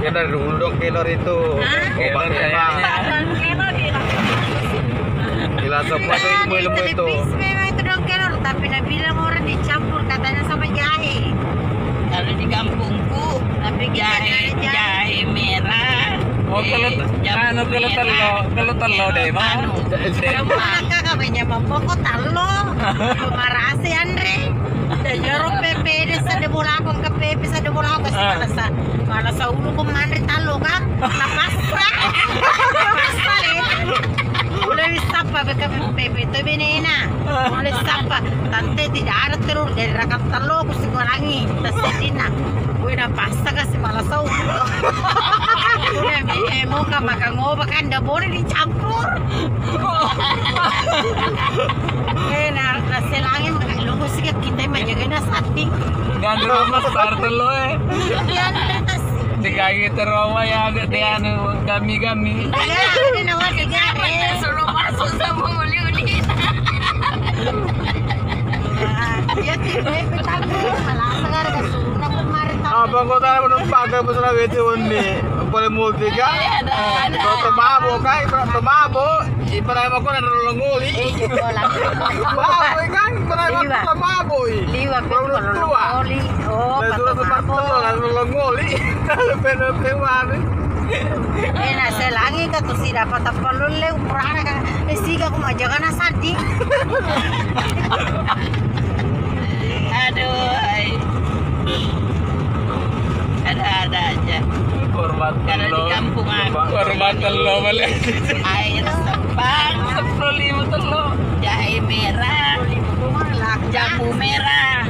Ya dari dulu dong kelor itu. Kelor kayaknya. Gila semua tuh ilmu-ilmu itu. Memang itu dong kelor, tapi Nabi bilang orang dicampur katanya sama jahe. Kalau di kampungku Tapi jahe merah. Oh kalau telo deh mah. Kamu angka kabanya mempokok talo. Marasi Andre. Dan jorok PP desa de bola akong ke PP sa de bola ako sa malas sa ulo ko mandre talo ka. Napasta. Napasta Mulai sapa beka PP to benena. Mulai sapa tante tidak ada terus dari rakam talo ko sigurangi. Tas tina. Uy napasta kasi malas sa ulo. Uy mo ka makangoba kan da boleh dicampur. Naselangin makalungos siya kita majaga na sa ating. Gandro mas telo Yan tas. Dikagi terawa ya agak dia anu gami-gami. Ini nawa kagare. Suruh masuk sama uli-uli. Ya tipe petang malasa gara kasuna kemarin. Abang kota menumpang ke Sulawesi undi. Boleh multi kan? Tomabo kan? Tomabo. Ibarat aku nak nguli. Mabo kan? Ibarat aku tomabo. Liwa kalau ngoli. Oh, Sudah sempat tolong nguli. Penuh-penuhan. Nasa langi ka to si dapat apalon le umurana ka. Siga ko majaga na sadi. Aduh, ada aja. Hormat Kalau di kampung aku Hormat telo balik. air sepang, 10.000 telo. jahe merah, jambu merah.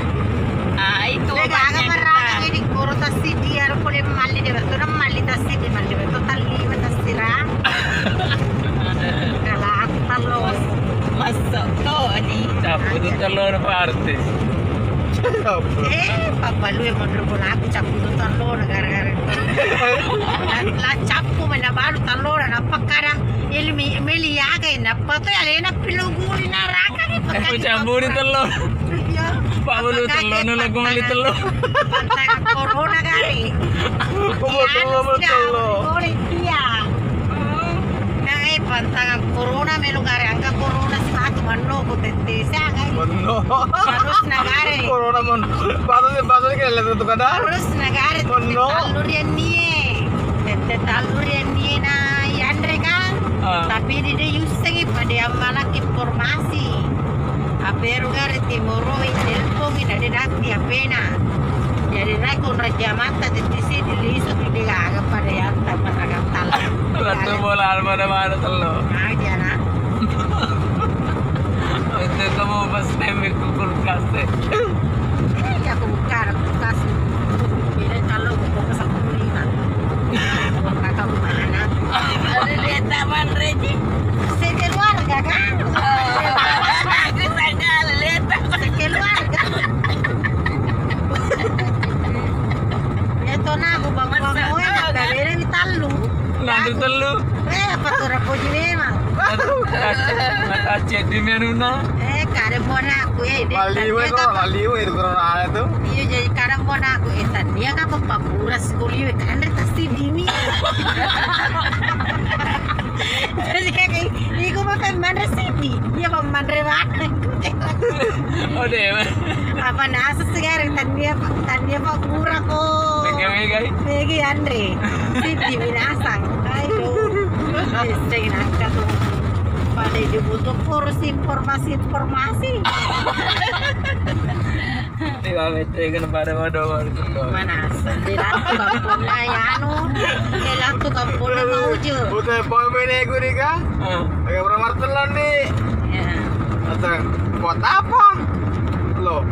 Ah itu Lega aga obatnya marana kita. ini kuro tasi dia ro pole malli de beto na malli tasi de malli beto tali betasira. Kala talos. Masuk tuh di Campur itu telur party. Papalu yang mondro bola aku capu tu talo gara-gara. La capu mana baru talo na pakara ilmi meli aga ina pato ya lena piluguli na raka ni Aku campur telur. Pak bulu telur nula gongli telur. Pantai corona gari. Betul. Iya. Nah, pantai corona melu gari angka corona si matu manno ko tete sa gari. Benar. Harus nagari. Corona mon. Pasal ke lalu tu kada. Harus nagari. Manno. Talurian nie. Tete talurian nie na yandre kan. Tapi di de yusengi pada yang malak informasi. Aperu gari timoro telepon ina de nakti apena. Jadi naik kun raja mata di sini lisu di gaga pada yang tak pernah tahu. Ratu bola mana-mana telur. Nah, dia nak. Itu kamu pas time ke kulkas deh. Ya aku buka kulkas. Bila kalau aku ke Sakulina. Kakak mana? ada di taman Reji. Sekeluarga kan? Aku sangat lihat. Sekeluarga. Ito na ako bang mo ya dari ni talu. Nanti telur. Patura ko di memang. Aceh di menuna. Kare bona aku ya ini. Laliwe itu corona itu. Iya jadi kadang bona aku dia kan papapuras kuliah kan pasti dini. Jadi kayak ini ko makan mana sih? Iya pemandre mana? Oh deh. Apa nasa sekarang tania pak murah ko. Megai. Megi Andre. Siti binasang. Ayo. Saya nak tuh. Pada dibutuh kurus informasi. Tiba bete kan pada wadah Mana di lantu kampung na yano. Di lantu kampung na maujo. Udah poin bene gue nih kan? Kayak berapa martelan nih? Ya. Atau buat apa? Loh,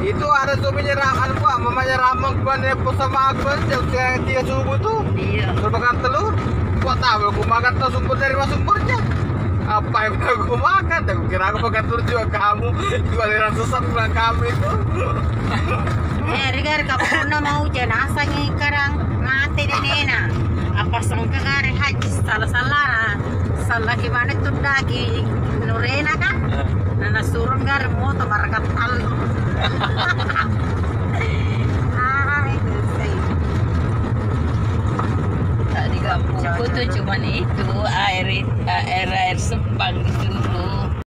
itu ada suaminya mamanya Ramang bannya sama aku jam 3 subuh tuh. Iya. Bermakan telur. Buat apa? Aku makan tuh sumber dari sumbernya. Apa yang aku makan? Aku kira aku makan telur juga kamu. Jual aliran sesat bilang kamu itu. Rigar kampung na maujo nasanya ikarang mati di nena. Apa sangka gari haji salah gimana tuh dagi Lorena kan? Nana surun gar moto marakat tal. Itu sih. aku tuh cuman itu air sepang disuruh